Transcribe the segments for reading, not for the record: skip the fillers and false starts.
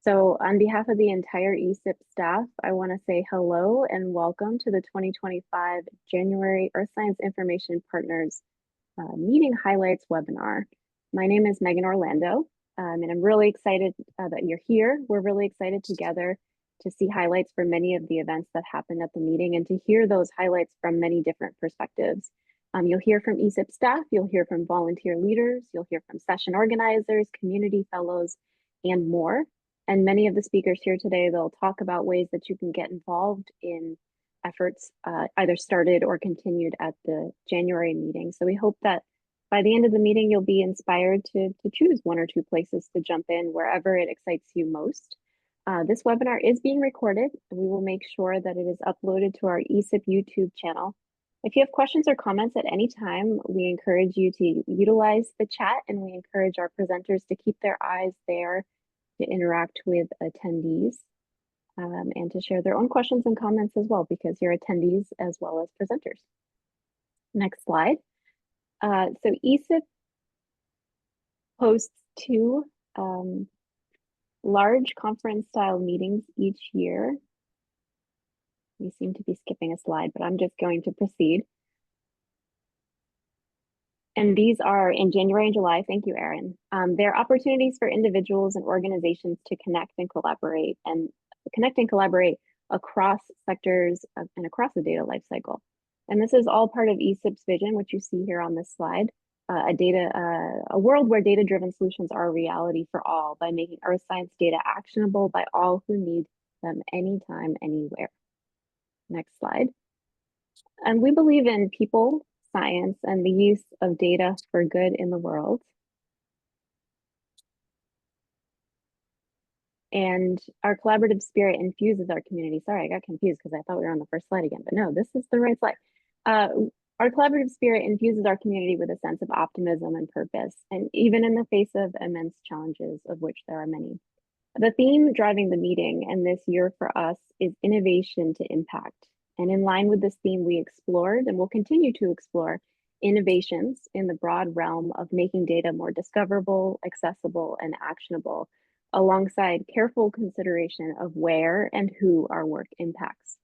So on behalf of the entire ESIP staff, I want to say hello and welcome to the 2025 January Earth Science Information Partners Meeting Highlights webinar. My name is Megan Orlando, and I'm really excited that you're here. We're really excited together to see highlights for many of the events that happened at the meeting and to hear those highlights from many different perspectives. You'll hear from ESIP staff, you'll hear from volunteer leaders, you'll hear from session organizers, community fellows, and more. And many of the speakers here today, they'll talk about ways that you can get involved in efforts either started or continued at the January meeting. So we hope that by the end of the meeting, you'll be inspired to choose one or two places to jump in wherever it excites you most. This webinar is being recorded, and we will make sure that it is uploaded to our ESIP YouTube channel. If you have questions or comments at any time, we encourage you to utilize the chat, and we encourage our presenters to keep their eyes there to interact with attendees and to share their own questions and comments as well, because you're attendees as well as presenters. Next slide. So ESIP hosts two large conference-style meetings each year. We seem to be skipping a slide, but I'm just going to proceed. And these are in January and July. Thank you, Erin. They're opportunities for individuals and organizations to connect and collaborate across sectors and across the data lifecycle. And this is all part of ESIP's vision, which you see here on this slide, a world where data-driven solutions are a reality for all by making earth science data actionable by all who need them anytime, anywhere. Next slide. And we believe in people, science, and the use of data for good in the world. And our collaborative spirit infuses our community. Sorry, I got confused because I thought we were on the first slide again, but no, this is the right slide. Our collaborative spirit infuses our community with a sense of optimism and purpose, and even in the face of immense challenges, of which there are many. The theme driving the meeting and this year for us is innovation to impact. And in line with this theme, we explored and will continue to explore innovations in the broad realm of making data more discoverable, accessible, and actionable, alongside careful consideration of where and who our work impacts.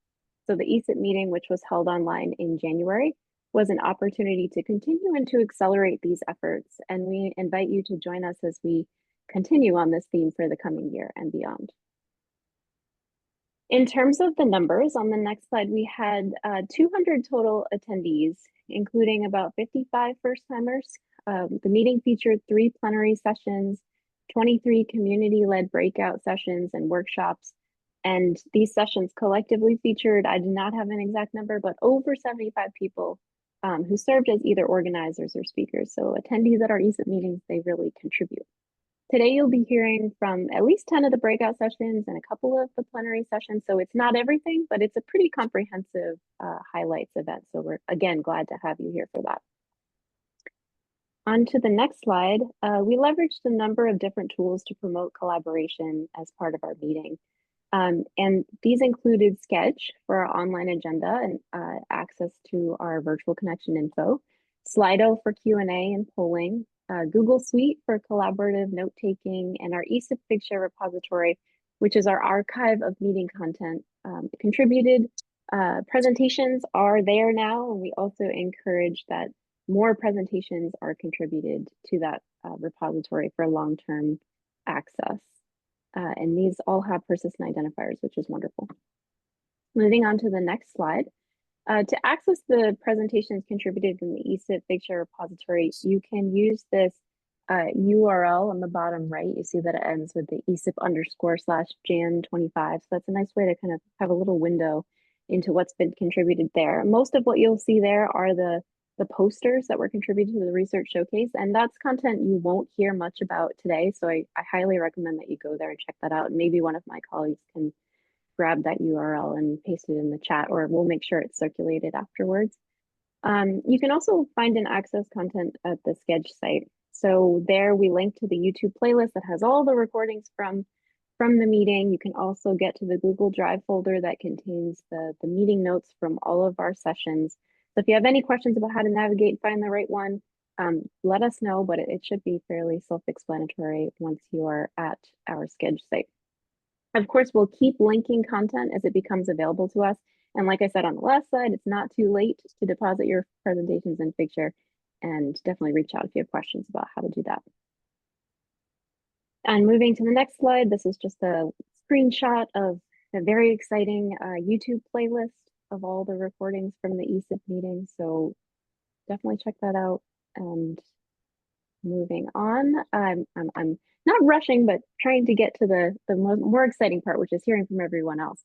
So the ESIP meeting, which was held online in January, was an opportunity to continue and to accelerate these efforts. And we invite you to join us as we continue on this theme for the coming year and beyond. In terms of the numbers, on the next slide, we had 200 total attendees, including about 55 first-timers. The meeting featured 3 plenary sessions, 23 community-led breakout sessions and workshops. And these sessions collectively featured, I do not have an exact number, but over 75 people who served as either organizers or speakers. So attendees at our ESIP meetings, they really contribute. Today, you'll be hearing from at least 10 of the breakout sessions and a couple of the plenary sessions. So it's not everything, but it's a pretty comprehensive highlights event. So we're, again, glad to have you here for that. On to the next slide, we leveraged a number of different tools to promote collaboration as part of our meeting. And these included Sketch for our online agenda and access to our virtual connection info, Slido for Q&A and polling, Google Suite for collaborative note-taking, and our ESIP Figshare repository, which is our archive of meeting content. Contributed presentations are there now, and we also encourage that more presentations are contributed to that repository for long-term access. And these all have persistent identifiers, which is wonderful. Moving on to the next slide. To access the presentations contributed in the ESIP Figshare repository, you can use this URL on the bottom right. You see that it ends with the ESIP_/Jan25. So that's a nice way to kind of have a little window into what's been contributed there. Most of what you'll see there are the posters that were contributed to the research showcase, and that's content you won't hear much about today. So I highly recommend that you go there and check that out. Maybe one of my colleagues can grab that URL and paste it in the chat, or we'll make sure it's circulated afterwards. You can also find and access content at the Sketch site. So there we link to the YouTube playlist that has all the recordings from the meeting. You can also get to the Google Drive folder that contains the meeting notes from all of our sessions. So if you have any questions about how to navigate and find the right one, let us know, but it should be fairly self-explanatory once you are at our Sketch site. Of course, we'll keep linking content as it becomes available to us. And like I said on the last slide, it's not too late to deposit your presentations in Figshare, and definitely reach out if you have questions about how to do that. And moving to the next slide, this is just a screenshot of a very exciting YouTube playlist of all the recordings from the ESIP meeting. So definitely check that out. And moving on, I'm not rushing, but trying to get to the more exciting part, which is hearing from everyone else.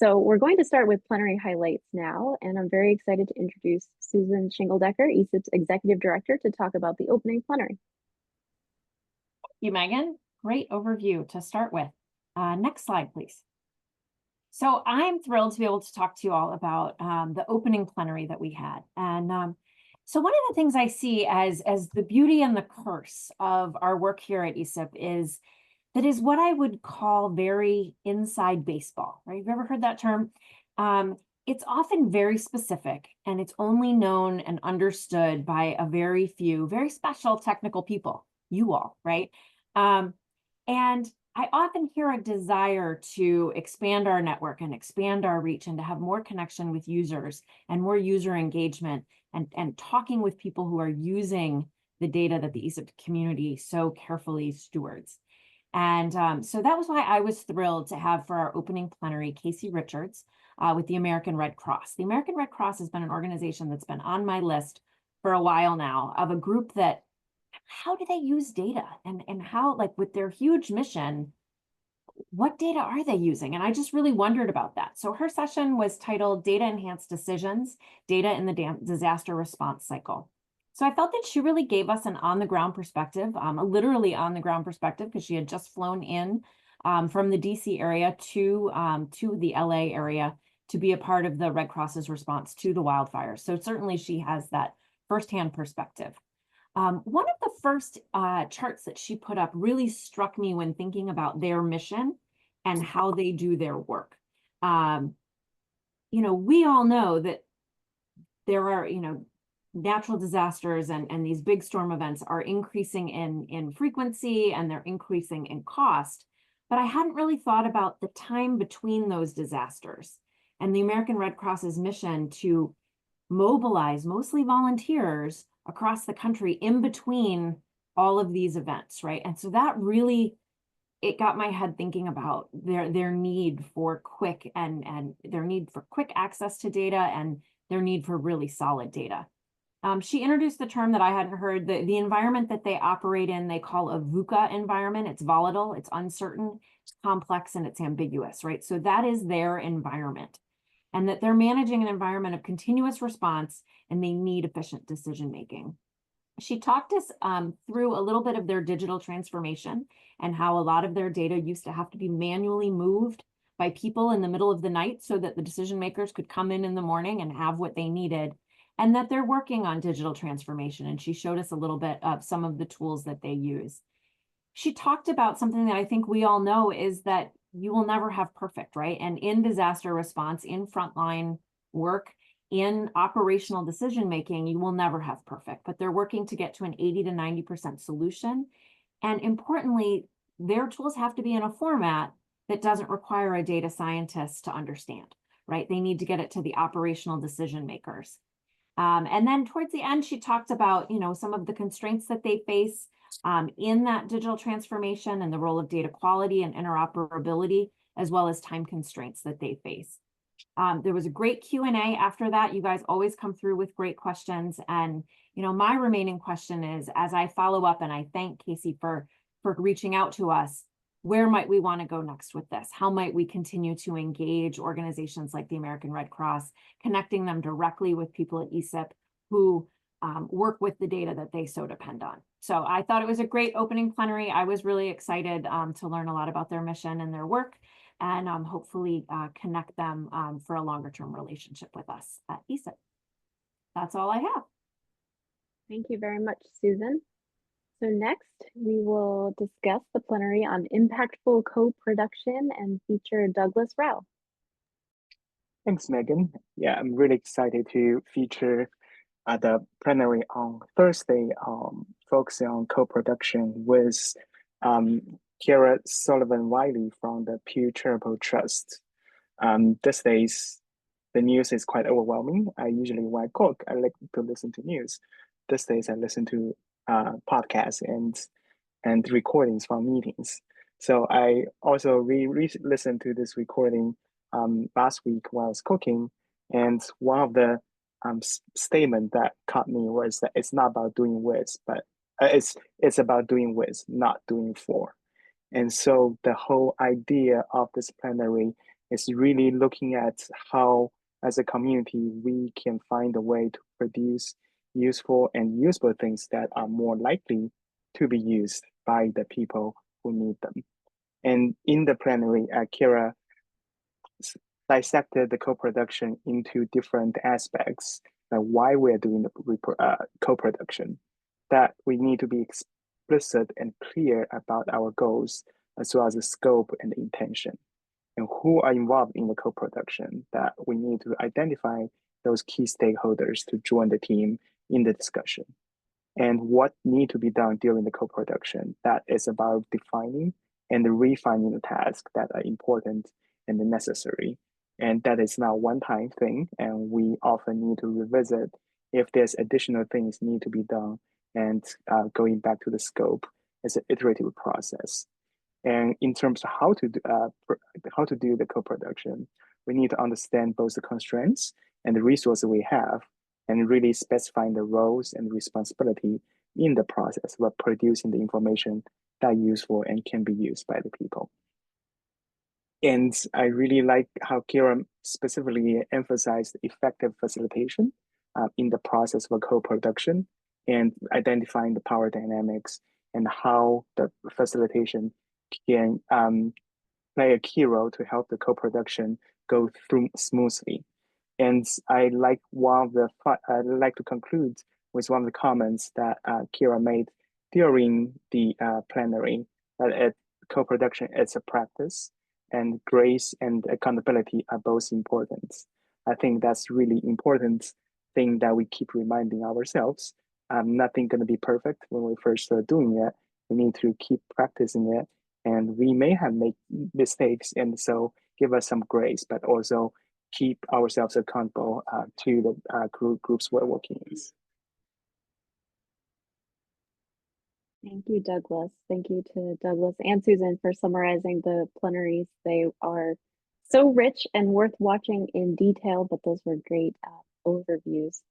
So we're going to start with plenary highlights now, and I'm very excited to introduce Susan Shingledecker, ESIP's Executive Director, to talk about the opening plenary. Thank you, Megan. Great overview to start with. Next slide, please. So I'm thrilled to be able to talk to you all about the opening plenary that we had. And so one of the things I see as the beauty and the curse of our work here at ESIP is what I would call very inside baseball, right? Have you ever heard that term? It's often very specific, and it's only known and understood by a very few, very special technical people, you all, right? And I often hear a desire to expand our network and expand our reach and to have more connection with users and more user engagement and talking with people who are using the data that the ESIP community so carefully stewards. And so that was why I was thrilled to have for our opening plenary, Casey Richards with the American Red Cross. The American Red Cross has been an organization that's been on my list for a while now, of a group that, how do they use data, and how, like, with their huge mission, what data are they using? And I just really wondered about that. So her session was titled Data Enhanced Decisions, Data in the Disaster Response Cycle. So I felt that she really gave us an on-the-ground perspective, a literally on-the-ground perspective, because she had just flown in from the DC area to the LA area to be a part of the Red Cross's response to the wildfires. So certainly she has that firsthand perspective. One of the first charts that she put up really struck me when thinking about their mission and how they do their work. We all know that there are, natural disasters and these big storm events are increasing in frequency, and they're increasing in cost. But I hadn't really thought about the time between those disasters and the American Red Cross's mission to mobilize mostly volunteers across the country in between all of these events, right? And so that really, it got my head thinking about their need for quick and their need for quick access to data, and their need for really solid data. She introduced the term that I hadn't heard, the environment that they operate in, they call a VUCA environment. It's volatile, it's uncertain, it's complex, and it's ambiguous, right? So that is their environment, and that they're managing an environment of continuous response, and they need efficient decision-making. She talked us through a little bit of their digital transformation and how a lot of their data used to have to be manually moved by people in the middle of the night so that the decision makers could come in the morning and have what they needed, and that they're working on digital transformation. And she showed us a little bit of some of the tools that they use. She talked about something that I think we all know, is that you will never have perfect, right? And in disaster response, in frontline work, in operational decision-making, you will never have perfect, but they're working to get to an 80 to 90% solution. And importantly, their tools have to be in a format that doesn't require a data scientist to understand, right? They need to get it to the operational decision makers. And then towards the end, she talked about, some of the constraints that they face in that digital transformation, and the role of data quality and interoperability, as well as time constraints that they face. There was a great Q&A after that. You guys always come through with great questions. And, my remaining question is, as I follow up, and I thank Casey for reaching out to us, where might we want to go next with this? How might we continue to engage organizations like the American Red Cross, connecting them directly with people at ESIP who work with the data that they so depend on? So I thought it was a great opening plenary. I was really excited to learn a lot about their mission and their work, and hopefully connect them for a longer term relationship with us at ESIP. That's all I have. Thank you very much, Susan. So next, we will discuss the plenary on impactful co-production and feature Douglas Rao. Thanks, Megan. Yeah, I'm really excited to feature the plenary on Thursday, focusing on co-production with Kira Sullivan-Wiley from the Pew Charitable Trust. These days, the news is quite overwhelming. I usually, when I cook, I like to listen to news. These days, I listen to podcasts and recordings from meetings. So I also listened to this recording last week while I was cooking, and one of the statement that caught me was that it's not about doing with, but it's about doing with, not doing for. And so the whole idea of this plenary is really looking at how, as a community, we can find a way to produce useful and useful things that are more likely to be used by the people who need them. And in the plenary, Kira dissected the co-production into different aspects, like why we're doing the co-production, that we need to be explicit and clear about our goals, as well as the scope and the intention, and who are involved in the co-production, that we need to identify those key stakeholders to join the team in the discussion, and what need to be done during the co-production. That is about defining and refining the tasks that are important and necessary. And that is not a one-time thing, and we often need to revisit if there's additional things need to be done, and going back to the scope as an iterative process. And in terms of how to do the co-production, we need to understand both the constraints and the resources we have, and really specifying the roles and responsibility in the process of producing the information that are useful and can be used by the people. And I really like how Kira specifically emphasized effective facilitation in the process of a co-production, and identifying the power dynamics and how the facilitation can play a key role to help the co-production go through smoothly. And I like to conclude with one of the comments that Kira made during the plenary, that co-production is a practice, and grace and accountability are both important. I think that's really important thing that we keep reminding ourselves. Nothing going to be perfect when we first start doing it. We need to keep practicing it, and we may have made mistakes, and so give us some grace, but also keep ourselves accountable to the groups we're working in. Thank you, Douglas. Thank you to Douglas and Susan for summarizing the plenaries. They are so rich and worth watching in detail, but those were great overviews.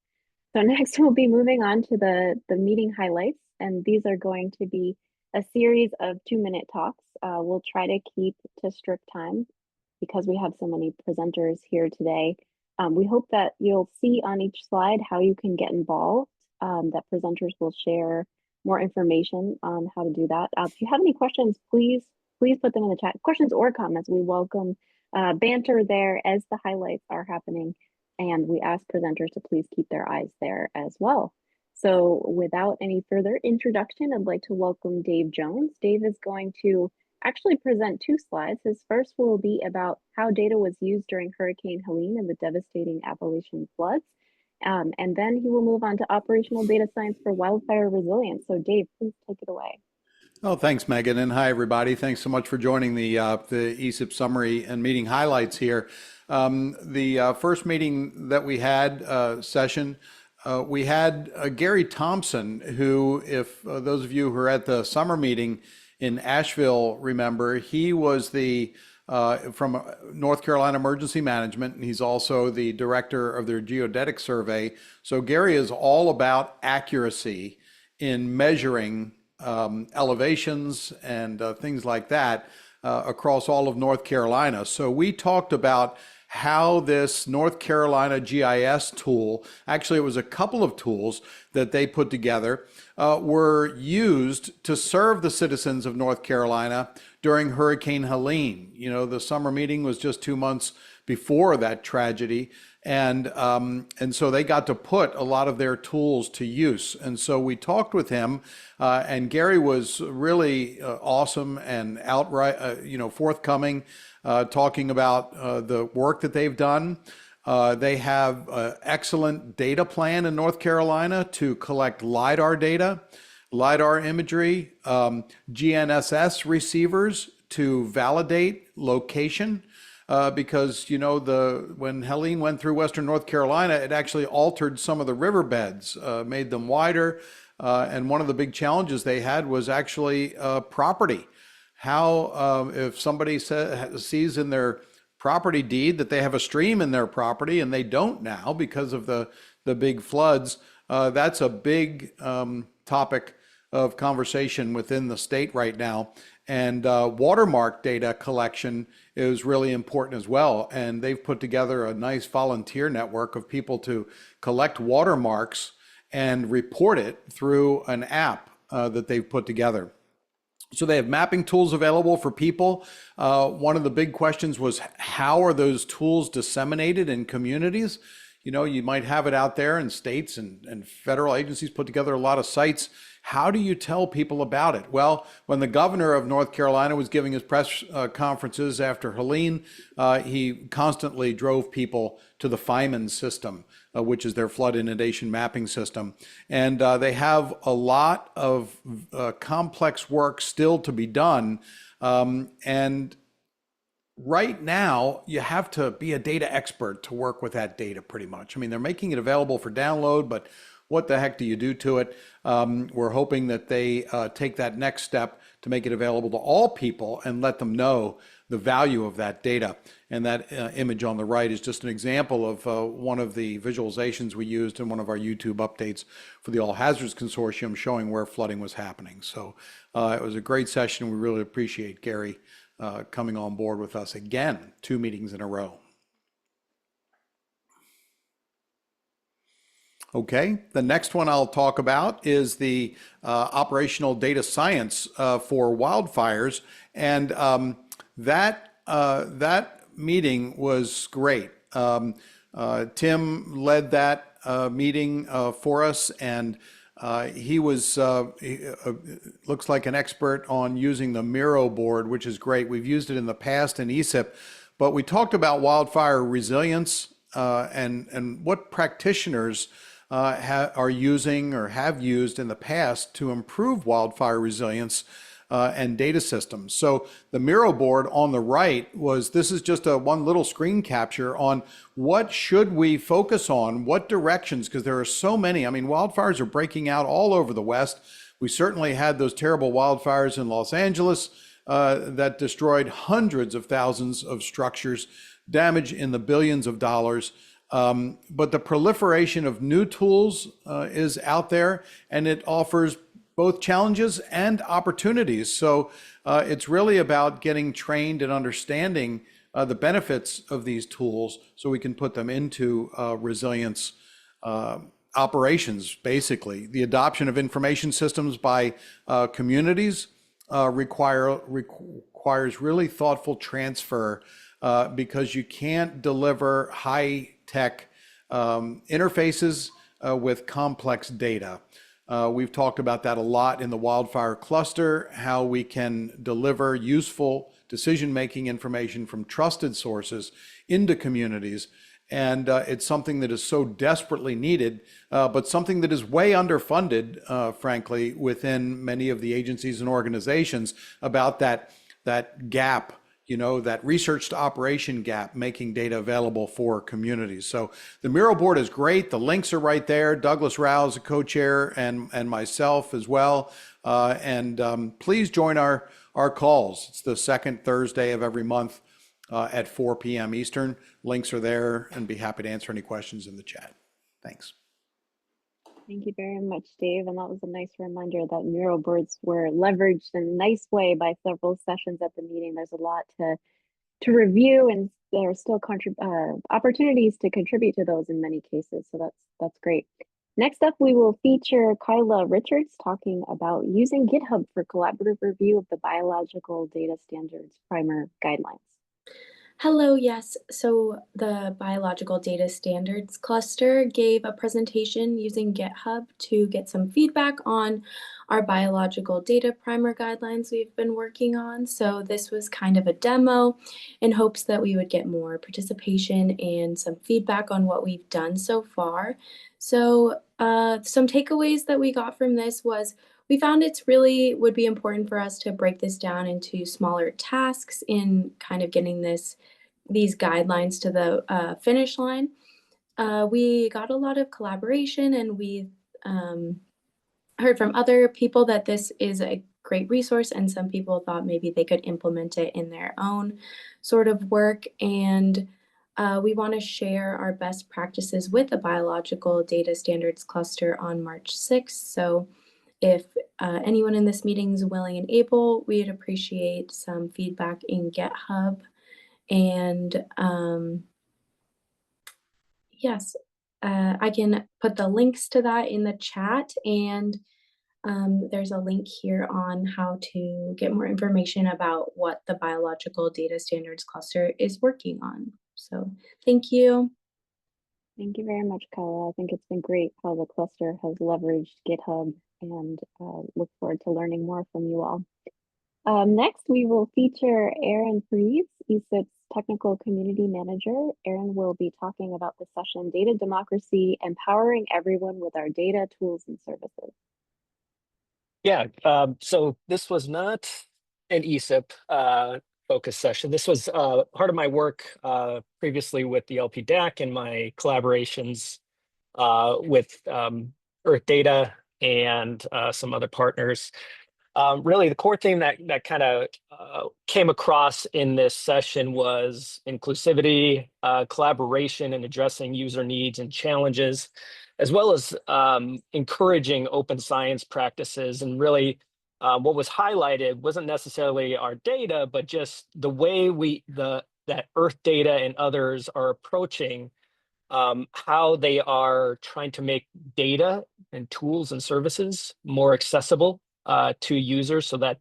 So next we'll be moving on to the meeting highlights, and these are going to be a series of 2-minute talks. We'll try to keep to strict time because we have so many presenters here today. We hope that you'll see on each slide how you can get involved, that presenters will share more information on how to do that. If you have any questions, please put them in the chat. Questions or comments, we welcome banter there as the highlights are happening, and we ask presenters to please keep their eyes there as well. So without any further introduction, I'd like to welcome Dave Jones. Dave is going to actually present 2 slides. His first will be about how data was used during Hurricane Helene and the devastating Appalachian floods. And then he will move on to operational data science for wildfire resilience. So Dave, please take it away. Oh, thanks, Megan, and hi, everybody. Thanks so much for joining the ESIP summary and meeting highlights here. The first meeting that we had session, we had Gary Thompson, who, if those of you who are at the summer meeting in Asheville remember, he was the from North Carolina Emergency Management, and he's also the director of their geodetic survey. So Gary is all about accuracy in measuring elevations and things like that across all of North Carolina. So we talked about how this North Carolina GIS tool, actually it was a couple of tools that they put together, were used to serve the citizens of North Carolina during Hurricane Helene. You know, the summer meeting was just 2 months before that tragedy. And so they got to put a lot of their tools to use. And so we talked with him, and Gary was really awesome and outright, forthcoming, talking about the work that they've done. They have an excellent data plan in North Carolina to collect LiDAR data. LiDAR imagery, GNSS receivers to validate location. Because when Helene went through Western North Carolina, it actually altered some of the riverbeds, made them wider. And one of the big challenges they had was actually property. How if somebody sees in their property deed that they have a stream in their property and they don't now because of the big floods, that's a big topic of conversation within the state right now. And watermark data collection is really important as well. And they've put together a nice volunteer network of people to collect watermarks and report it through an app that they've put together. So they have mapping tools available for people. One of the big questions was, how are those tools disseminated in communities? You might have it out there, and states and federal agencies put together a lot of sites. How do you tell people about it? Well, when the governor of North Carolina was giving his press conferences after Helene, he constantly drove people to the FIMAN system, which is their flood inundation mapping system. And they have a lot of complex work still to be done. And right now, you have to be a data expert to work with that data pretty much. I mean, they're making it available for download, but what the heck do you do to it? We're hoping that they take that next step to make it available to all people and let them know the value of that data. And that image on the right is just an example of one of the visualizations we used in one of our YouTube updates for the All Hazards Consortium, showing where flooding was happening. So it was a great session. We really appreciate Gary coming on board with us again, 2 meetings in a row. Okay, the next one I'll talk about is the operational data science for wildfires, and that meeting was great. Tim led that meeting for us, and he was looks like an expert on using the Miro board, which is great. We've used it in the past in ESIP, but we talked about wildfire resilience and what practitioners are using or have used in the past to improve wildfire resilience and data systems. So the Miro board on the right this is just one little screen capture on what should we focus on, what directions, because there are so many. I mean, wildfires are breaking out all over the West. We certainly had those terrible wildfires in Los Angeles that destroyed hundreds of thousands of structures, damage in the billions of dollars. But the proliferation of new tools is out there, and it offers both challenges and opportunities. So it's really about getting trained and understanding the benefits of these tools so we can put them into resilience operations, basically. The adoption of information systems by communities requires really thoughtful transfer because you can't deliver high-tech interfaces with complex data. We've talked about that a lot in the wildfire cluster, how we can deliver useful decision-making information from trusted sources into communities. And it's something that is so desperately needed, but something that is way underfunded, frankly, within many of the agencies and organizations about that gap, that research to operation gap, making data available for communities. So the Miro board is great. The links are right there. Douglas Rao is a co-chair, and myself as well. Please join our calls. It's the second Thursday of every month at 4 p.m. Eastern. Links are there, and be happy to answer any questions in the chat. Thanks. Thank you very much, Dave. And that was a nice reminder that Miro boards were leveraged in a nice way by several sessions at the meeting. There's a lot to review, and there are still opportunities to contribute to those in many cases. So that's great. Next up, we will feature Kyla Richards talking about using GitHub for collaborative review of the Biological Data Standards Primer Guidelines. Hello, yes. So the Biological Data Standards Cluster gave a presentation using GitHub to get some feedback on our biological data primer guidelines we've been working on. So this was kind of a demo in hopes that we would get more participation and some feedback on what we've done so far. So some takeaways that we got from this was we found it's really would be important for us to break this down into smaller tasks in kind of getting these guidelines to the finish line. We got a lot of collaboration, and we heard from other people that this is a great resource, and some people thought maybe they could implement it in their own sort of work. And we want to share our best practices with the biological data standards cluster on March 6th. So if anyone in this meeting is willing and able, we'd appreciate some feedback in GitHub. And yes, I can put the links to that in the chat, and there's a link here on how to get more information about what the biological data standards cluster is working on. So thank you. Thank you very much, Kala. I think it's been great how the cluster has leveraged GitHub, and look forward to learning more from you all. Next, we will feature Erin Freeze, ESIP's Technical Community Manager. Erin will be talking about the session Data Democracy, Empowering Everyone with Our Data, Tools, and Services. Yeah, so this was not an ESIP focus session. This was part of my work previously with the LP DAC and my collaborations with Earth Data and some other partners. Really, the core theme that kind of came across in this session was inclusivity, collaboration, and addressing user needs and challenges, as well as encouraging open science practices. And really, what was highlighted wasn't necessarily our data, but just the way that Earth Data and others are approaching how they are trying to make data and tools and services more accessible to users, so that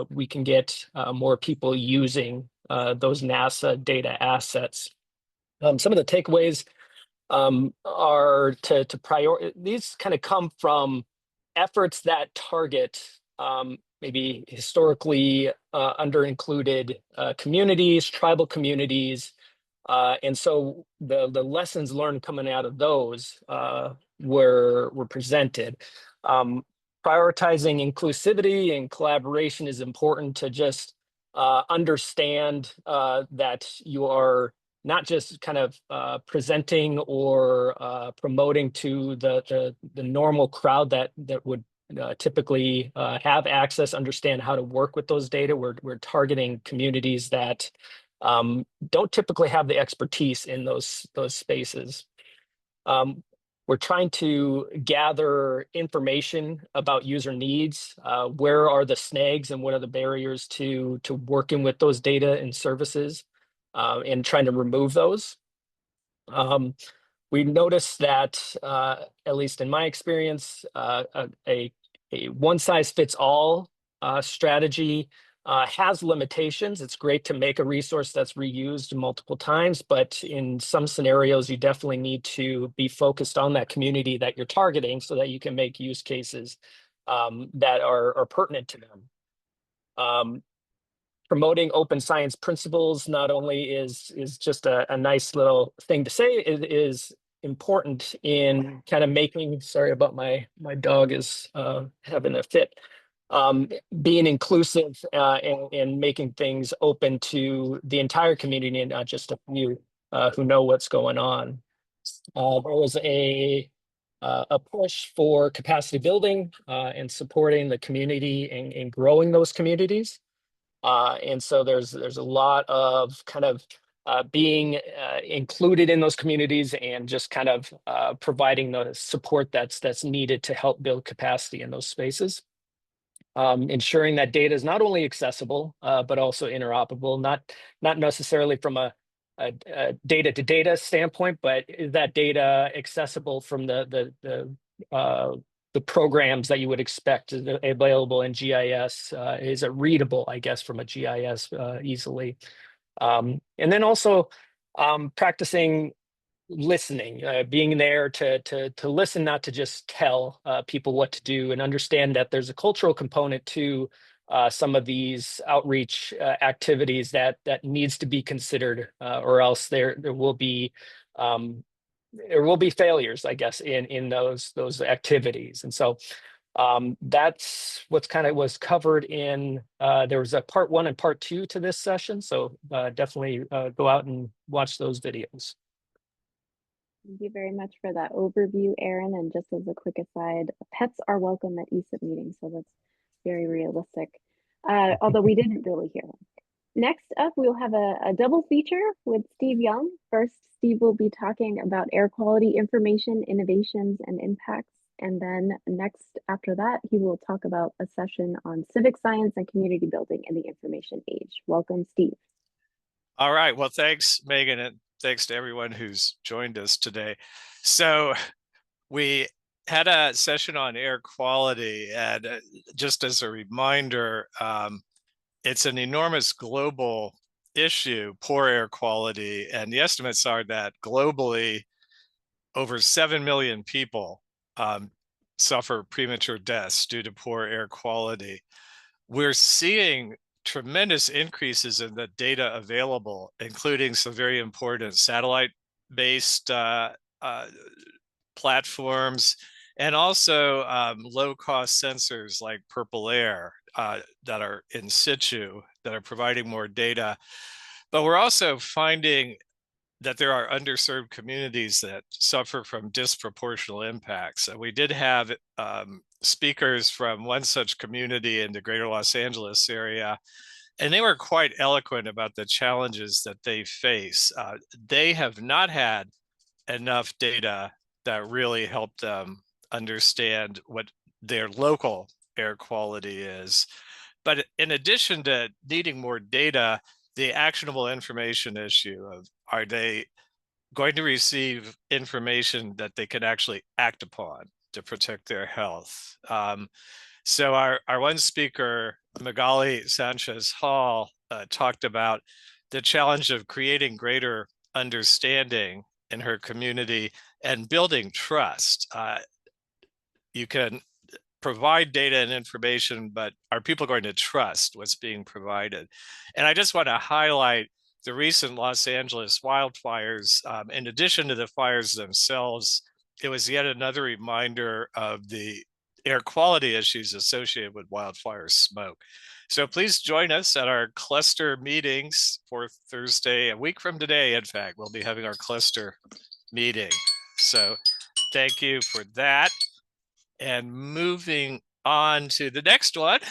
we can get more people using those NASA data assets. Some of the takeaways are to prioritize. These kind of come from efforts that target maybe historically under-included communities, tribal communities. And so the lessons learned coming out of those were presented. Prioritizing inclusivity and collaboration is important to just understand that you are not just kind of presenting or promoting to the normal crowd that would typically have access, understand how to work with those data. We're targeting communities that don't typically have the expertise in those spaces. We're trying to gather information about user needs. Where are the snags and what are the barriers to working with those data and services, and trying to remove those. We noticed that, at least in my experience, a one-size-fits-all strategy has limitations. It's great to make a resource that's reused multiple times, but in some scenarios, you definitely need to be focused on that community that you're targeting so that you can make use cases that are pertinent to them. Promoting open science principles not only is just a nice little thing to say, it is important in kind of making, sorry about my dog is having a fit. Being inclusive and making things open to the entire community and not just a few who know what's going on. There was a push for capacity building and supporting the community and growing those communities. And so there's a lot of kind of being included in those communities and just kind of providing the support that's needed to help build capacity in those spaces. Ensuring that data is not only accessible, but also interoperable, not necessarily from a data to data standpoint, but is that data accessible from the programs that you would expect available in GIS? Is it readable, I guess, from a GIS easily? And then also practicing listening, being there to listen, not to just tell people what to do, and understand that there's a cultural component to some of these outreach activities that needs to be considered, or else there will be failures, I guess, in those activities. And so That's what's kind of was covered in, there was a part 1 and part 2 to this session. So definitely go out and watch those videos. Thank you very much for that overview, Erin. And just as a quick aside, pets are welcome at ESIP meetings, so that's very realistic. Although we didn't really hear them. Next up, we'll have a double feature with Steve Young. First, Steve will be talking about air quality information, innovations, and impacts. And then next, after that, he will talk about a session on civic science and community building in the information age. Welcome, Steve. All right. Well, thanks, Megan, and thanks to everyone who's joined us today. So we had a session on air quality, and just as a reminder, it's an enormous global issue, poor air quality, and the estimates are that globally, over 7 million people suffer premature deaths due to poor air quality. We're seeing tremendous increases in the data available, including some very important satellite-based platforms, and also low-cost sensors like Purple Air that are in situ, that are providing more data. But we're also finding that there are underserved communities that suffer from disproportional impacts. And we did have speakers from one such community in the greater Los Angeles area, and they were quite eloquent about the challenges that they face. They have not had enough data that really help them understand what their local air quality is. But in addition to needing more data, the actionable information issue of, are they going to receive information that they can actually act upon to protect their health? So our one speaker, Magali Sanchez Hall, talked about the challenge of creating greater understanding in her community and building trust. You can provide data and information, but are people going to trust what's being provided? And I just want to highlight the recent Los Angeles wildfires. In addition to the fires themselves, it was yet another reminder of the air quality issues associated with wildfire smoke. So please join us at our cluster meetings for Thursday. A week from today, in fact, we'll be having our cluster meeting. So thank you for that. And moving on to the next one,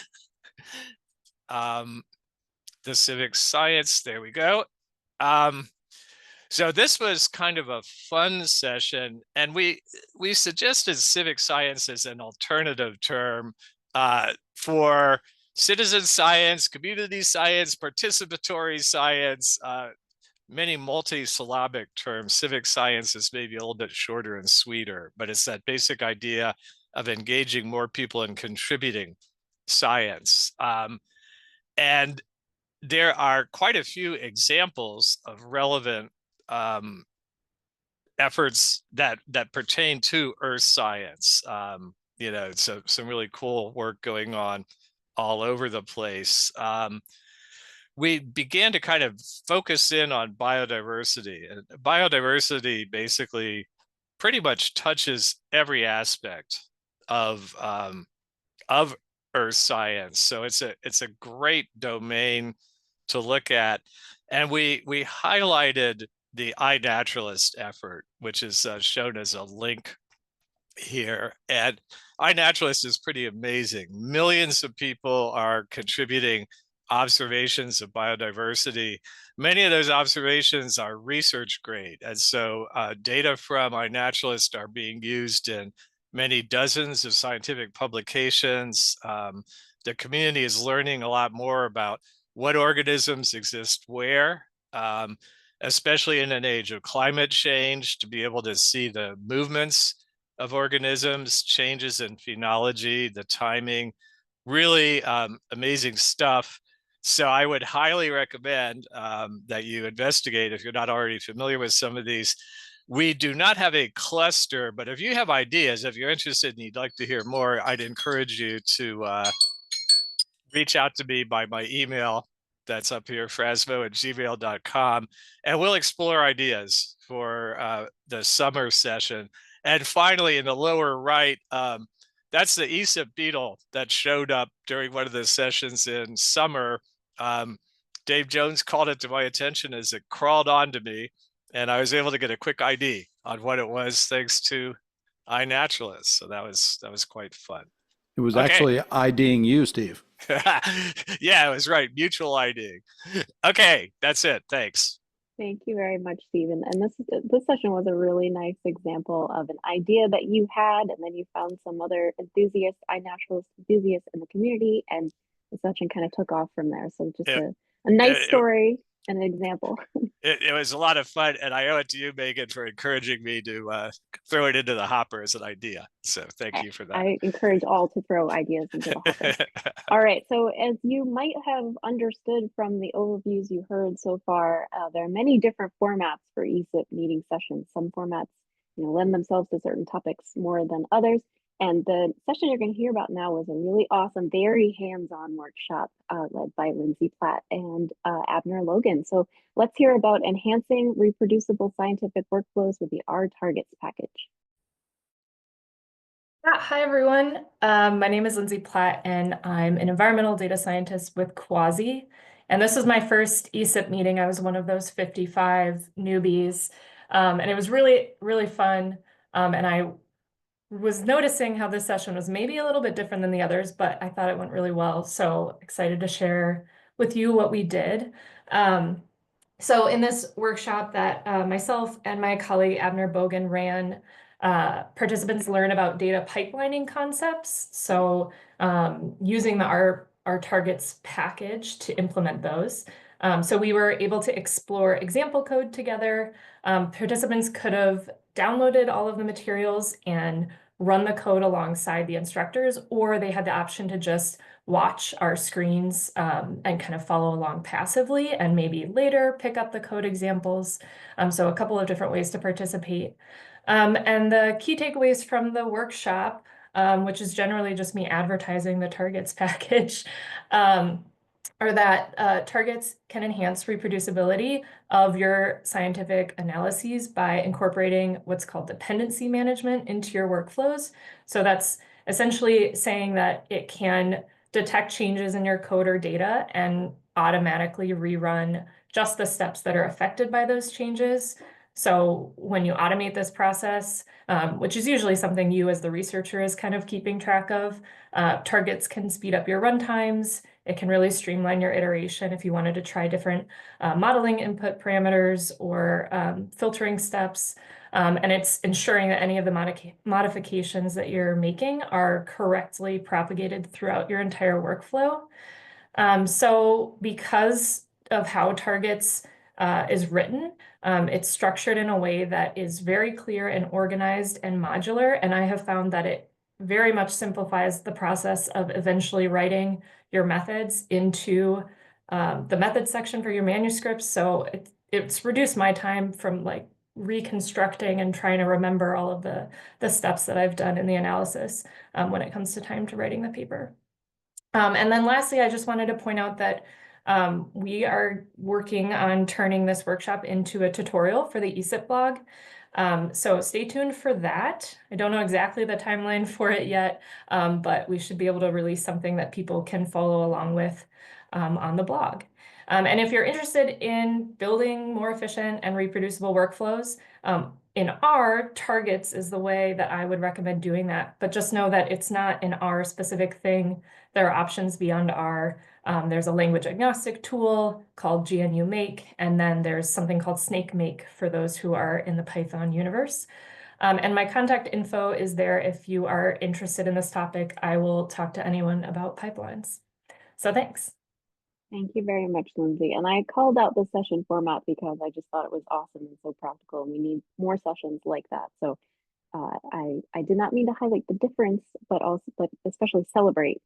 the civic science, there we go. So this was kind of a fun session, and we suggested civic science as an alternative term for citizen science, community science, participatory science, many multi-syllabic terms. Civic science is maybe a little bit shorter and sweeter, but it's that basic idea of engaging more people in contributing science. And there are quite a few examples of relevant efforts that pertain to earth science. You know, so some really cool work going on all over the place. We began to kind of focus in on biodiversity. And biodiversity basically pretty much touches every aspect of earth science. So it's a great domain to look at. And we highlighted the iNaturalist effort, which is shown as a link here. And iNaturalist is pretty amazing. Millions of people are contributing observations of biodiversity. Many of those observations are research grade. And so data from iNaturalist are being used in many dozens of scientific publications. The community is learning a lot more about what organisms exist where, especially in an age of climate change, to be able to see the movements of organisms, changes in phenology, the timing, really amazing stuff. So I would highly recommend that you investigate if you're not already familiar with some of these. We do not have a cluster, but if you have ideas, if you're interested and you'd like to hear more, I'd encourage you to reach out to me by my email that's up here, frasmo@gmail.com, and we'll explore ideas for the summer session. And finally, in the lower right, that's the ESIP beetle that showed up during one of the sessions in summer. Dave Jones called it to my attention as it crawled onto me, and I was able to get a quick ID on what it was thanks to iNaturalist. So that was quite fun. It was Okay. actually IDing you, Steve. Yeah, it was right. Mutual ID. Okay, that's it. Thanks. Thank you very much, Stephen. And this session was a really nice example of an idea that you had, and then you found some other enthusiasts, iNaturalist enthusiasts in the community, and the session kind of took off from there. So just a nice story and an example. It was a lot of fun, and I owe it to you, Megan, for encouraging me to throw it into the hopper as an idea. So thank you for that. I encourage all to throw ideas into the hopper. All right, so as you might have understood from the overviews you heard so far, there are many different formats for ESIP meeting sessions. Some formats, lend themselves to certain topics more than others. And the session you're going to hear about now was a really awesome, very hands-on workshop led by Lindsay Platt and Abner Logan. So let's hear about enhancing reproducible scientific workflows with the R Targets package. Hi, everyone. My name is Lindsay Platt, and I'm an environmental data scientist with Quasi. And this is my first ESIP meeting. I was one of those 55 newbies, and it was really, really fun. And I was noticing how this session was maybe a little bit different than the others, but I thought it went really well. So excited to share with you what we did. So in this workshop that myself and my colleague Abner Bogan ran, participants learn about data pipelining concepts. So using the R targets package to implement those. So we were able to explore example code together. Participants could have downloaded all of the materials and run the code alongside the instructors, or they had the option to just watch our screens and kind of follow along passively and maybe later pick up the code examples. So a couple of different ways to participate. And the key takeaways from the workshop, which is generally just me advertising the targets package, are that targets can enhance reproducibility of your scientific analyses by incorporating what's called dependency management into your workflows. So that's essentially saying that it can detect changes in your code or data and automatically rerun just the steps that are affected by those changes. So when you automate this process, which is usually something you as the researcher is kind of keeping track of, targets can speed up your run times. It can really streamline your iteration if you wanted to try different modeling input parameters or filtering steps. And it's ensuring that any of the modifications that you're making are correctly propagated throughout your entire workflow. So because of how targets is written, it's structured in a way that is very clear and organized and modular. And I have found that it very much simplifies the process of eventually writing your methods into the methods section for your manuscripts. So it's reduced my time from like reconstructing and trying to remember all of the steps that I've done in the analysis when it comes to time to writing the paper. And then lastly, I just wanted to point out that we are working on turning this workshop into a tutorial for the ESIP blog. So stay tuned for that. I don't know exactly the timeline for it yet, but we should be able to release something that people can follow along with on the blog. And if you're interested in building more efficient and reproducible workflows, in R, targets is the way that I would recommend doing that. But just know that it's not an R specific thing. There are options beyond R. There's a language agnostic tool called GNU Make, and then there's something called Snake Make for those who are in the Python universe. And my contact info is there if you are interested in this topic. I will talk to anyone about pipelines. So thanks. Thank you very much, Lindsay. And I called out the session format because I just thought it was awesome and so practical, and we need more sessions like that. So I did not mean to highlight the difference, but especially celebrate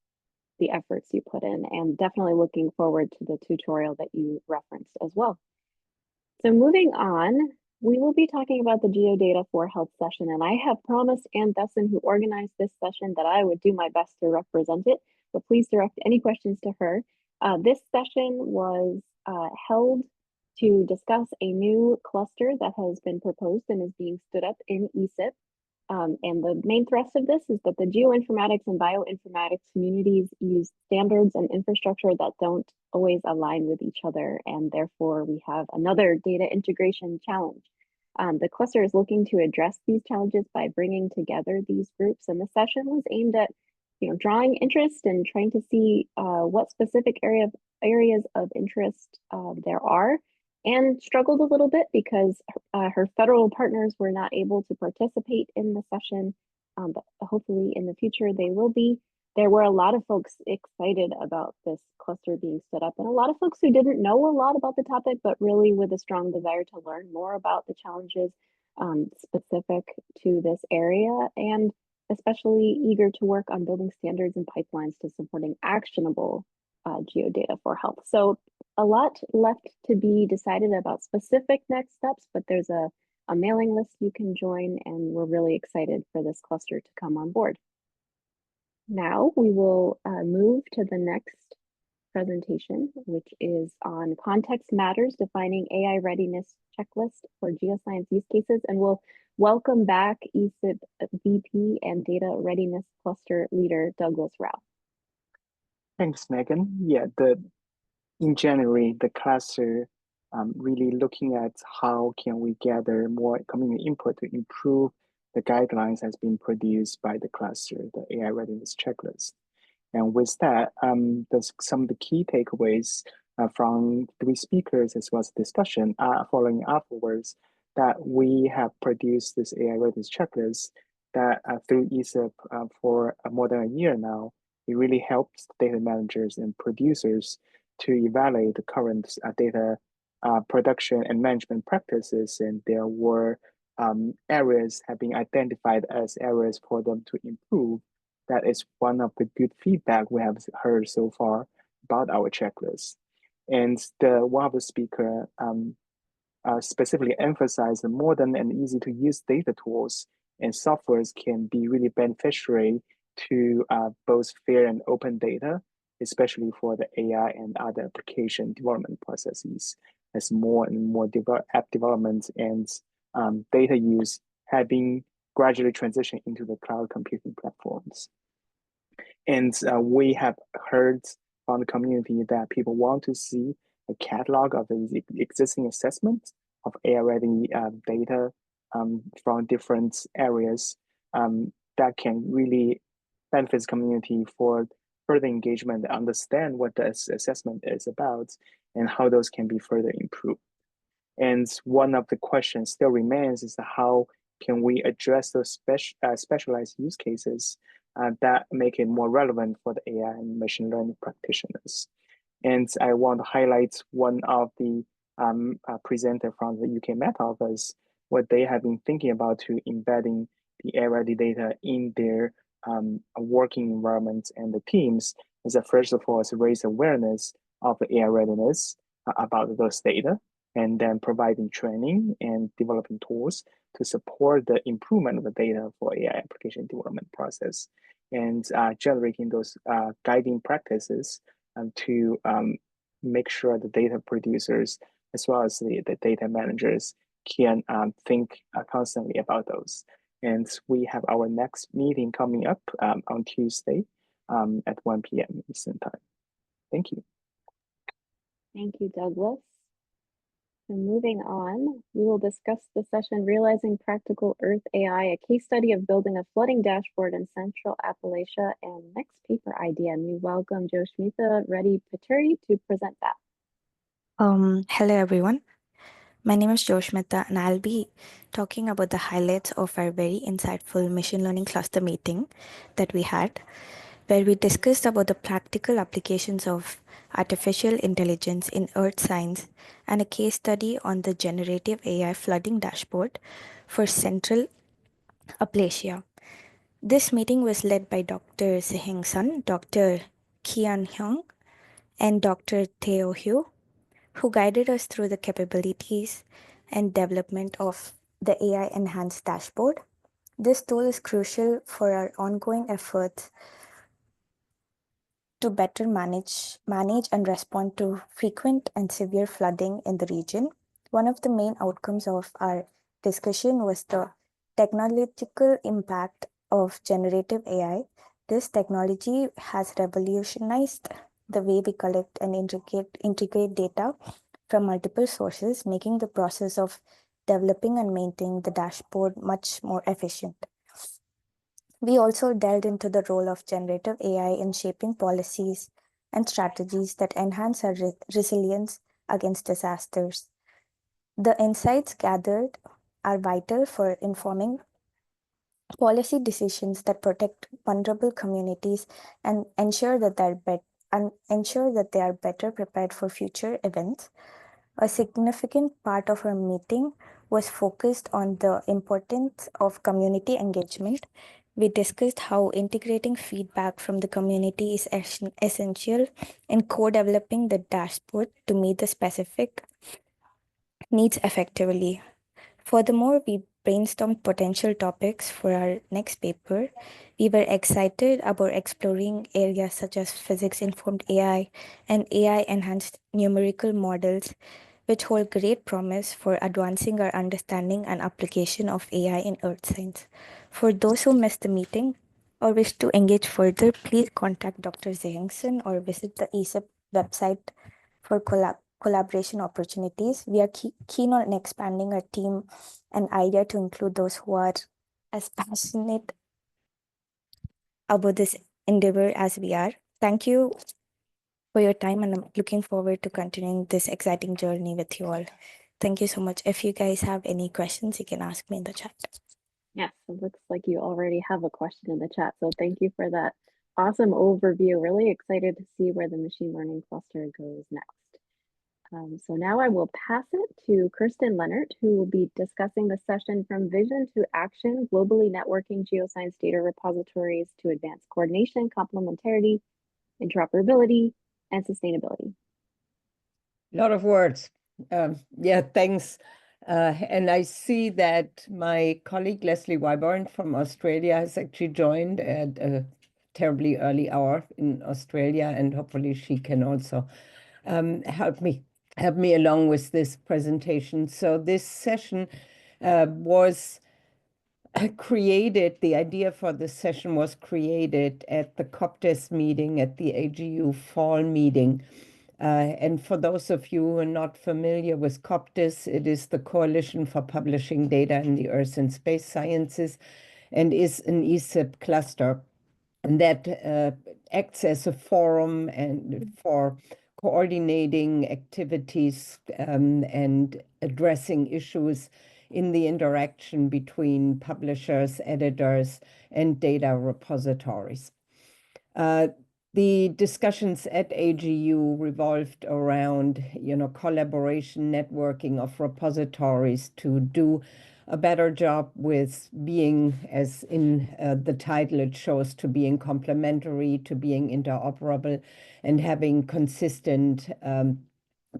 the efforts you put in, and definitely looking forward to the tutorial that you referenced as well. So moving on, we will be talking about the Geodata for Health session, and I have promised Ann Besson, who organized this session, that I would do my best to represent it, but please direct any questions to her. This session was held to discuss a new cluster that has been proposed and is being stood up in ESIP. And the main thrust of this is that the geoinformatics and bioinformatics communities use standards and infrastructure that don't always align with each other. And therefore, we have another data integration challenge. The cluster is looking to address these challenges by bringing together these groups. And the session was aimed at drawing interest and trying to see what specific areas of interest there are, and struggled a little bit because her federal partners were not able to participate in the session, but hopefully in the future they will be. There were a lot of folks excited about this cluster being stood up, and a lot of folks who didn't know a lot about the topic, but really with a strong desire to learn more about the challenges specific to this area, and especially eager to work on building standards and pipelines to supporting actionable geodata for health. So a lot left to be decided about specific next steps, but there's a mailing list you can join, and we're really excited for this cluster to come on board. Now we will move to the next presentation, which is on context matters, defining AI readiness checklist for geoscience use cases, and we'll welcome back ESIP VP and Data Readiness Cluster Leader, Douglas Rao. Thanks, Megan. Yeah, in January, the cluster really looking at how can we gather more community input to improve the guidelines that's been produced by the cluster, the AI readiness checklist. And with that, there's some of the key takeaways from 3 speakers as well as discussion following afterwards, that we have produced this AI readiness checklist that through ESIP for more than a year now. It really helps data managers and producers to evaluate the current data production and management practices, and there were areas have been identified as areas for them to improve. That is one of the good feedback we have heard so far about our checklist. And one of the speaker specifically emphasized that modern and easy to use data tools and softwares can be really beneficiary to both fair and open data, especially for the AI and other application development processes, as more and more app development and data use have been gradually transitioned into the cloud computing platforms. And we have heard from the community that people want to see a catalog of the existing assessments of AI-ready data from different areas that can really benefit the community for further engagement, understand what the assessment is about and how those can be further improved. And one of the questions still remains is how can we address those specialized use cases that make it more relevant for the AI and machine learning practitioners. And I want to highlight one of the presenter from the UK Met Office, what they have been thinking about to embedding the AI-ready data in their working environments and the teams is that first of all, is raise awareness of the AI readiness about those data, and then providing training and developing tools to support the improvement of the data for AI application development process, and generating those guiding practices to make sure the data producers as well as the data managers can think constantly about those. And we have our next meeting coming up on Tuesday at 1 p.m. Eastern Time. Thank you. Thank you, Douglas. So moving on, we will discuss the session Realizing Practical Earth AI, a case study of building a flooding dashboard in Central Appalachia, and next paper idea. And we welcome Joshmitha Reddy Paturi to present that. Hello everyone. My name is Joshmitha and I'll be talking about the highlights of our very insightful machine learning cluster meeting that we had, where we discussed about the practical applications of artificial intelligence in earth science and a case study on the generative AI flooding dashboard for Central Appalachia. This meeting was led by Dr. Seheng Sun, Dr. Kian Hyung, and Dr. Theo Hu, who guided us through the capabilities and development of the AI-enhanced dashboard. This tool is crucial for our ongoing efforts to better manage and respond to frequent and severe flooding in the region. One of the main outcomes of our discussion was the technological impact of generative AI. This technology has revolutionized the way we collect and integrate data from multiple sources, making the process of developing and maintaining the dashboard much more efficient. We also delved into the role of generative AI in shaping policies and strategies that enhance our resilience against disasters. The insights gathered are vital for informing policy decisions that protect vulnerable communities and ensure that they are better prepared for future events. A significant part of our meeting was focused on the importance of community engagement. We discussed how integrating feedback from the community is essential in co-developing the dashboard to meet the specific needs effectively. Furthermore, we brainstormed potential topics for our next paper. We were excited about exploring areas such as physics-informed AI and AI-enhanced numerical models, which hold great promise for advancing our understanding and application of AI in earth science. For those who missed the meeting or wish to engage further, please contact Dr. Zehengsen or visit the ESIP website for collaboration opportunities. We are keen on expanding our team and idea to include those who are as passionate about this endeavor as we are. Thank you for your time, and I'm looking forward to continuing this exciting journey with you all. Thank you so much. If you guys have any questions, you can ask me in the chat. Yes, it looks like you already have a question in the chat. So thank you for that awesome overview. Really excited to see where the machine learning cluster goes next. So now I will pass it to Kirsten Leonard, who will be discussing the session From Vision to Action, Globally Networking Geoscience Data Repositories to Advance Coordination, Complementarity, Interoperability, and Sustainability. A lot of words. Yeah, thanks. And I see that my colleague Leslie Wyborn from Australia has actually joined at a terribly early hour in Australia, and hopefully she can also help me along with this presentation. So this session was created, the idea for this session was created at the COPTES meeting, at the AGU fall meeting. And for those of you who are not familiar with COPTES, it is the Coalition for Publishing Data in the Earth and Space Sciences, and is an ESIP cluster that acts as a forum and for coordinating activities and addressing issues in the interaction between publishers, editors, and data repositories. The discussions at AGU revolved around, collaboration, networking of repositories to do a better job with being, as in the title it shows, to being complementary, to being interoperable, and having consistent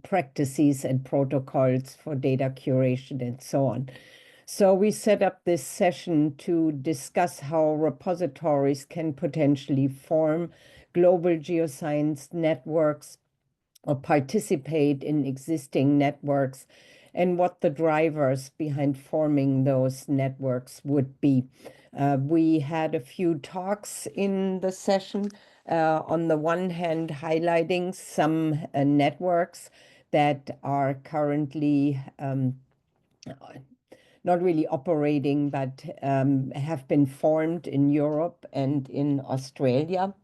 practices and protocols for data curation and so on. So we set up this session to discuss how repositories can potentially form global geoscience networks or participate in existing networks, and what the drivers behind forming those networks would be. We had a few talks in the session, on the one hand highlighting some networks that are currently not really operating, but have been formed in Europe and in Australia.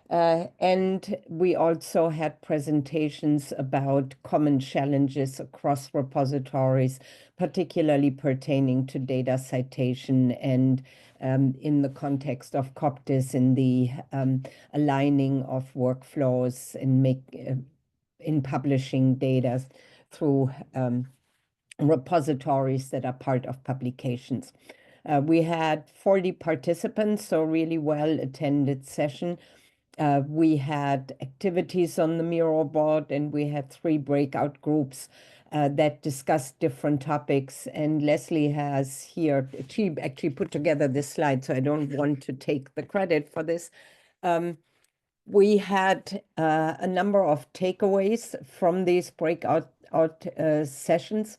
And we also had presentations about common challenges across repositories, particularly pertaining to data citation and in the context of COPTES, in the aligning of workflows in publishing data through repositories that are part of publications. We had 40 participants, so really well-attended session. We had activities on the Miro board, and we had 3 breakout groups that discussed different topics. And Leslie has here, she actually put together this slide, so I don't want to take the credit for this. We had a number of takeaways from these breakout sessions.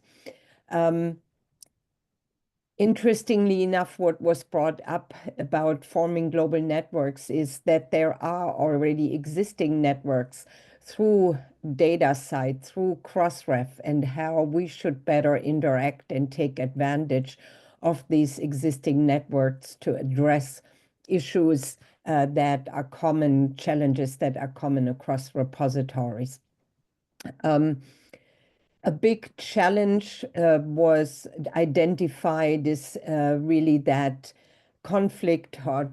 Interestingly enough, what was brought up about forming global networks is that there are already existing networks through DataCite, through Crossref, and how we should better interact and take advantage of these existing networks to address issues that are common, challenges that are common across repositories. A big challenge was identify this really that conflict or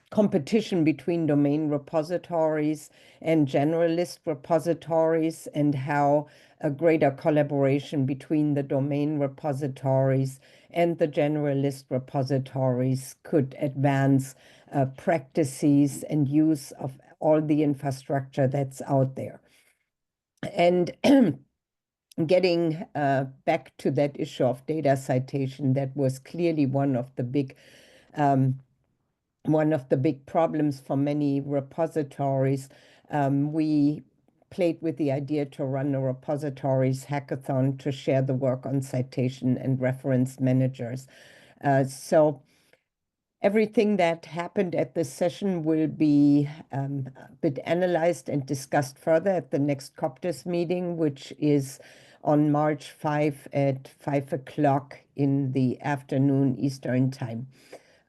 competition between domain repositories and generalist repositories, and how a greater collaboration between the domain repositories and the generalist repositories could advance practices and use of all the infrastructure that's out there. And getting back to that issue of data citation, that was clearly one of the big problems for many repositories. We played with the idea to run a repositories hackathon to share the work on citation and reference managers. So everything that happened at this session will be a bit analyzed and discussed further at the next Coptus meeting, which is on March 5 at 5 o'clock in the afternoon Eastern time.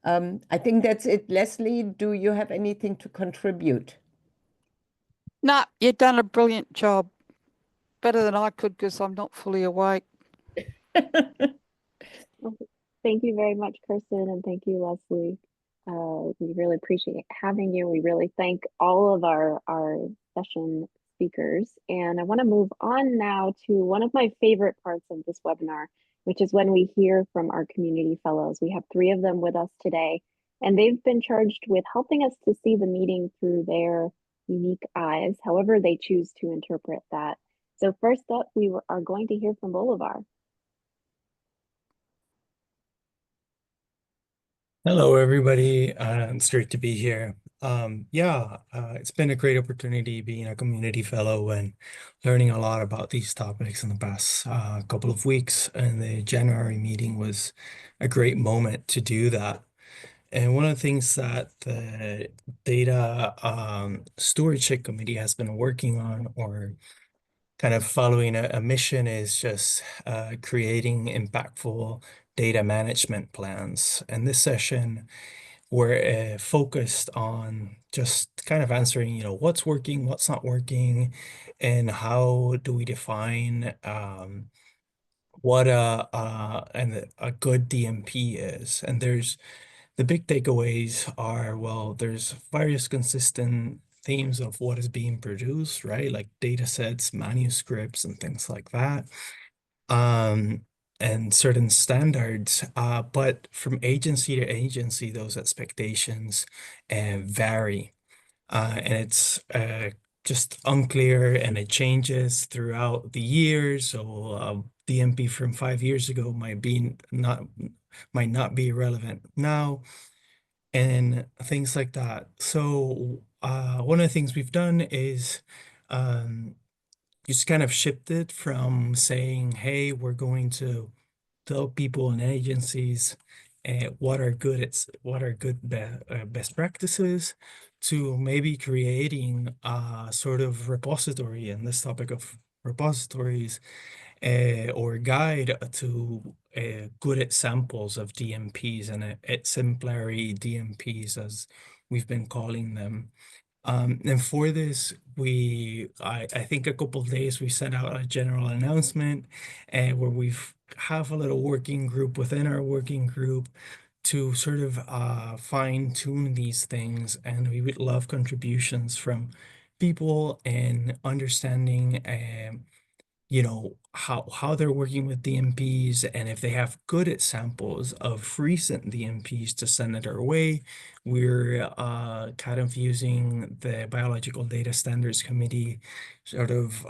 I think that's it. Leslie, do you have anything to contribute? Nah, you've done a brilliant job. Better than I could because I'm not fully awake. Well, thank you very much, Kirsten, and thank you, Leslie. We really appreciate having you. We really thank all of our session speakers. And I want to move on now to one of my favorite parts of this webinar, which is when we hear from our community fellows. We have 3 of them with us today, and they've been charged with helping us to see the meeting through their unique eyes, however they choose to interpret that. So first up, are going to hear from Bolivar. Hello, everybody. It's great to be here. It's been a great opportunity being a community fellow and learning a lot about these topics in the past couple of weeks. And the January meeting was a great moment to do that. And one of the things that the Data Stewardship Committee has been working on, or kind of following a mission, is just creating impactful data management plans. And this session, we're focused on just kind of answering, what's working, what's not working, and how do we define what a good DMP is. And the big takeaways are, well, there's various consistent themes of what is being produced, right? Like data sets, manuscripts, and things like that. And certain standards, but from agency to agency, those expectations vary. And it's just unclear, and it changes throughout the years. So DMP from 5 years ago might not be relevant now, and things like that. So one of the things we've done is just kind of shifted from saying, hey, we're going to tell people and agencies what are good best practices, to maybe creating a sort of repository, and this topic of repositories, or guide to good examples of DMPs and exemplary DMPs, as we've been calling them. And for this, I think a couple of days we sent out a general announcement where we've have a little working group within our working group to sort of fine tune these things. And we would love contributions from people in understanding how they're working with DMPs, and if they have good examples of recent DMPs to send it our way. We're kind of using the Biological Data Standards Committee sort of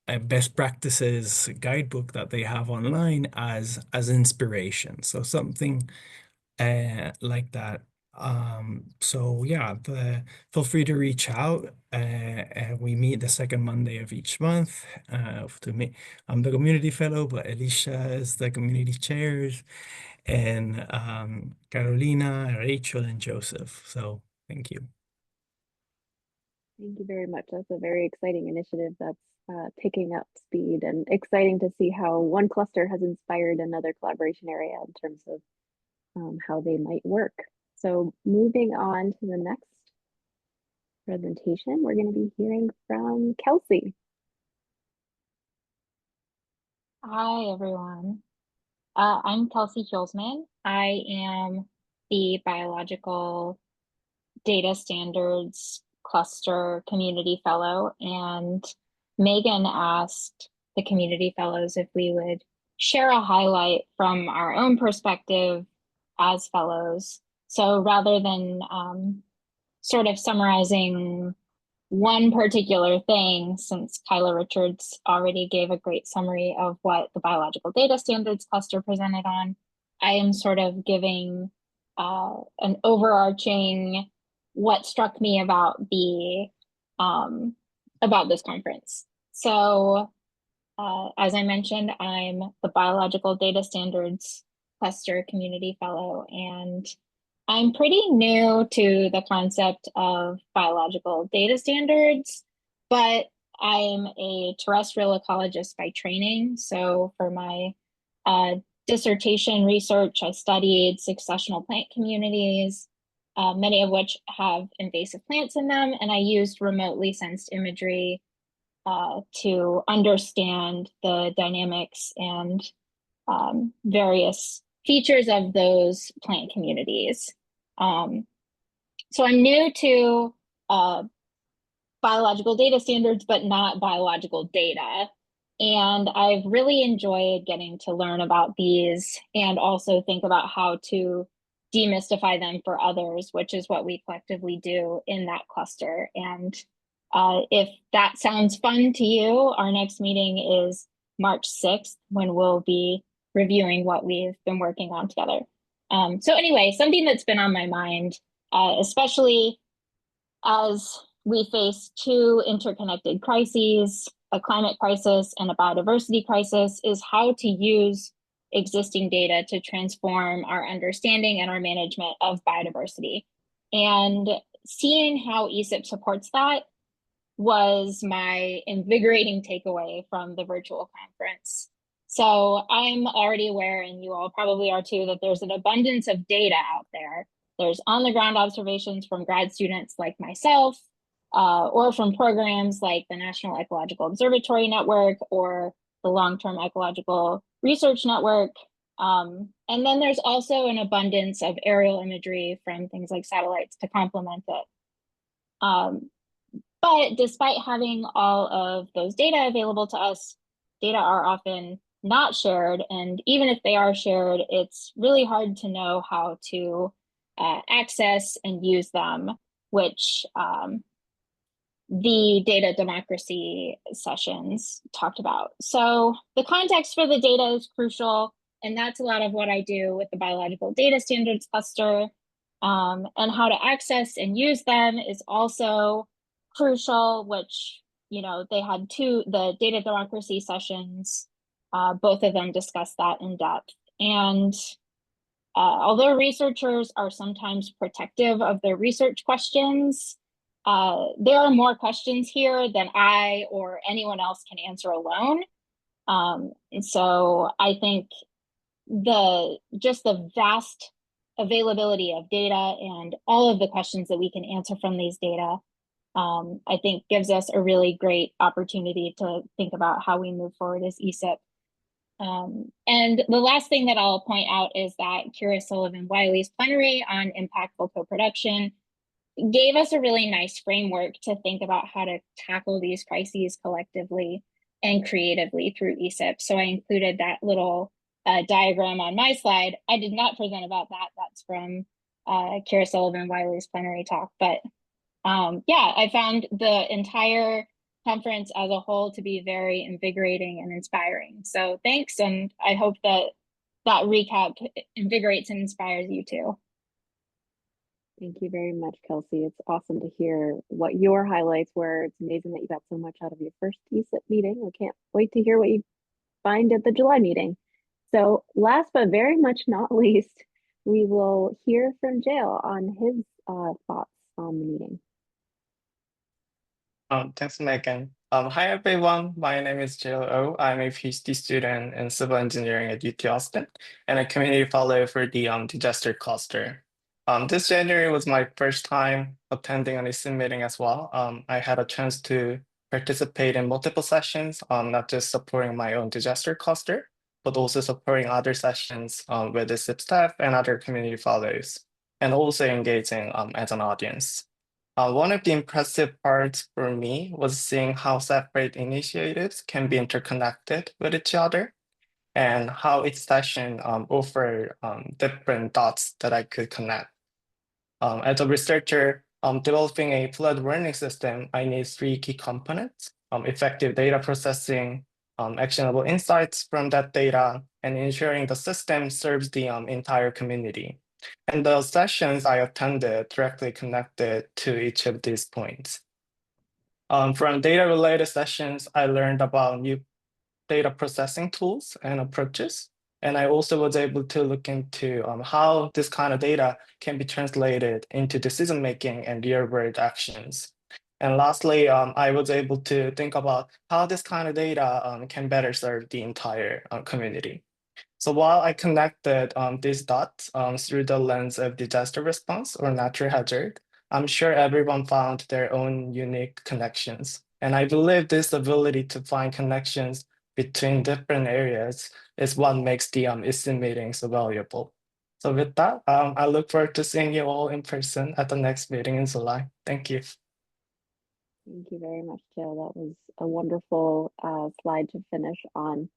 a best practices guidebook that they have online as inspiration. So something like that. So yeah, feel free to reach out. We meet the second Monday of each month. To me, I'm the community fellow, but Alicia is the community chairs, and Carolina, Rachel, and Joseph. So thank you. Thank you very much. That's a very exciting initiative that's picking up speed, and exciting to see how one cluster has inspired another collaboration area in terms of how they might work. So moving on to the next presentation, we're going to be hearing from Kelsey. Hi, everyone. I'm Kelsey Hulsman. I am the Biological Data Standards Cluster Community Fellow, and Megan asked the Community Fellows if we would share a highlight from our own perspective as fellows. So rather than sort of summarizing one particular thing, since Kyla Richards already gave a great summary of what the Biological Data Standards Cluster presented on, I am sort of giving an overarching what struck me about this conference. So as I mentioned, I'm the Biological Data Standards Cluster Community Fellow, and I'm pretty new to the concept of biological data standards, but I'm a terrestrial ecologist by training. So for my dissertation research, I studied successional plant communities, many of which have invasive plants in them, and I used remotely sensed imagery to understand the dynamics and various features of those plant communities. So I'm new to biological data standards, but not biological data. And I've really enjoyed getting to learn about these and also think about how to demystify them for others, which is what we collectively do in that cluster. And if that sounds fun to you, our next meeting is March 6th, when we'll be reviewing what we've been working on together. So anyway, something that's been on my mind, especially as we face two interconnected crises, a climate crisis and a biodiversity crisis, is how to use existing data to transform our understanding and our management of biodiversity. And seeing how ESIP supports that was my invigorating takeaway from the virtual conference. So I'm already aware, and you all probably are too, that there's an abundance of data out there. There's on-the-ground observations from grad students like myself, or from programs like the National Ecological Observatory Network or the Long-Term Ecological Research Network. And then there's also an abundance of aerial imagery from things like satellites to complement it. But despite having all of those data available to us, data are often not shared. And even if they are shared, it's really hard to know how to access and use them, which the data democracy sessions talked about. So the context for the data is crucial, and that's a lot of what I do with the Biological Data Standards Cluster. And how to access and use them is also crucial, which, you know, they had the data democracy sessions, both of them discussed that in depth. And although researchers are sometimes protective of their research questions, there are more questions here than I or anyone else can answer alone. And so I think just the vast availability of data and all of the questions that we can answer from these data, I think gives us a really great opportunity to think about how we move forward as ESIP. And the last thing that I'll point out is that Kira Sullivan-Wiley's plenary on impactful co-production gave us a really nice framework to think about how to tackle these crises collectively and creatively through ESIP. So I included that little diagram on my slide. I did not present about that. That's from Kira Sullivan-Wiley's plenary talk. But yeah, I found the entire conference as a whole to be very invigorating and inspiring. So thanks, and I hope that recap invigorates and inspires you too. Thank you very much, Kelsey. It's awesome to hear what your highlights were. It's amazing that you got so much out of your first ESIP meeting. We can't wait to hear what you find at the July meeting. So last but very much not least, we will hear from Jail on his thoughts on the meeting. Thanks, Megan. Hi, everyone. My name is Jill O. I'm a PhD student in civil engineering at UT Austin and a community fellow for the disaster cluster. This January was my first time attending an ESIP meeting as well. I had a chance to participate in multiple sessions, not just supporting my own disaster cluster, but also supporting other sessions with ESIP staff and other community fellows, and also engaging as an audience. One of the impressive parts for me was seeing how separate initiatives can be interconnected with each other and how each session offered different dots that I could connect. As a researcher, developing a flood warning system, I need three key components: effective data processing, actionable insights from that data, and ensuring the system serves the entire community. And the sessions I attended directly connected to each of these points. From data-related sessions, I learned about new data processing tools and approaches. And I also was able to look into how this kind of data can be translated into decision-making and real-world actions. And lastly, I was able to think about how this kind of data can better serve the entire community. So while I connected these dots through the lens of disaster response or natural hazard, I'm sure everyone found their own unique connections. And I believe this ability to find connections between different areas is what makes the ESIP meeting so valuable. So with that, I look forward to seeing you all in person at the next meeting in July. Thank you. Thank you very much, Jill. That was a wonderful slide to finish on.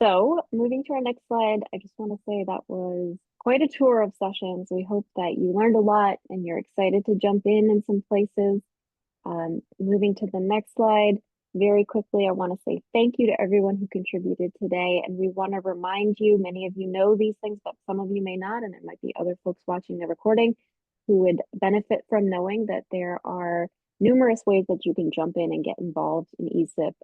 So moving to our next slide, I just want to say that was quite a tour of sessions. We hope that you learned a lot and you're excited to jump in some places. Moving to the next slide, very quickly, I want to say thank you to everyone who contributed today. And we want to remind you, many of you know these things, but some of you may not, and there might be other folks watching the recording who would benefit from knowing that there are numerous ways that you can jump in and get involved in ESIP.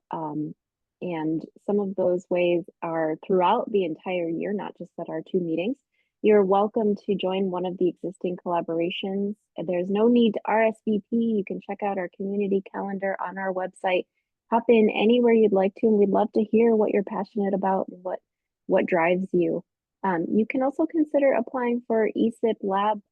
And some of those ways are throughout the entire year, not just at our two meetings. You're welcome to join one of the existing collaborations. There's no need to RSVP. You can check out our community calendar on our website. Hop in anywhere you'd like to, and we'd love to hear what you're passionate about and what drives you. You can also consider applying for ESIP Lab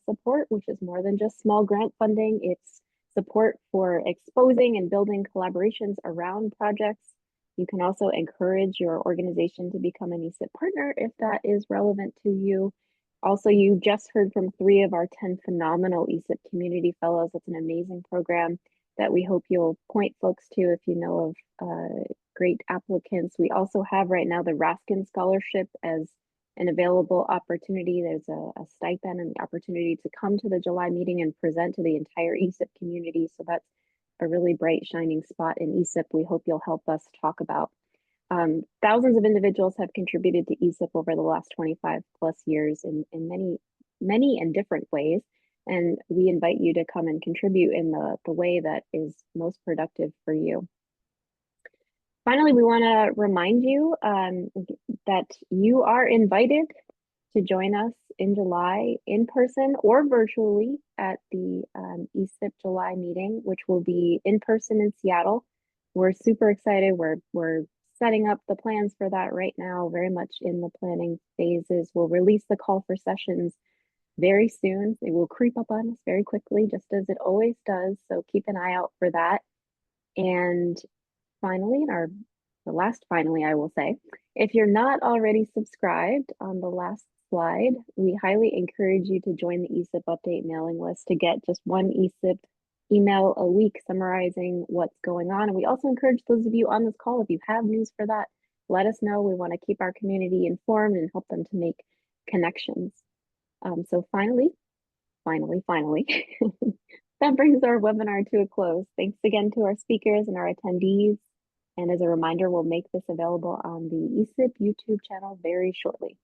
support, which is more than just small grant funding. It's support for exposing and building collaborations around projects. You can also encourage your organization to become an ESIP partner if that is relevant to you. Also, you just heard from 3 of our 10 phenomenal ESIP community fellows. It's an amazing program that we hope you'll point folks to if you know of great applicants. We also have right now the Raskin Scholarship as an available opportunity. There's a stipend and the opportunity to come to the July meeting and present to the entire ESIP community. So that's a really bright, shining spot in ESIP we hope you'll help us talk about. Thousands of individuals have contributed to ESIP over the last 25 plus years in many and different ways. And we invite you to come and contribute in the way that is most productive for you. Finally, we want to remind you that you are invited to join us in July in person or virtually at the ESIP July meeting, which will be in person in Seattle. We're super excited. We're setting up the plans for that right now, very much in the planning phases. We'll release the call for sessions very soon. It will creep up on us very quickly, just as it always does. So keep an eye out for that. And finally, the last finally, I will say, if you're not already subscribed on the last slide, we highly encourage you to join the ESIP update mailing list to get just one ESIP email a week summarizing what's going on. And we also encourage those of you on this call, if you have news for that, let us know. We want to keep our community informed and help them to make connections. So finally, that brings our webinar to a close. Thanks again to our speakers and our attendees. And as a reminder, we'll make this available on the ESIP YouTube channel very shortly.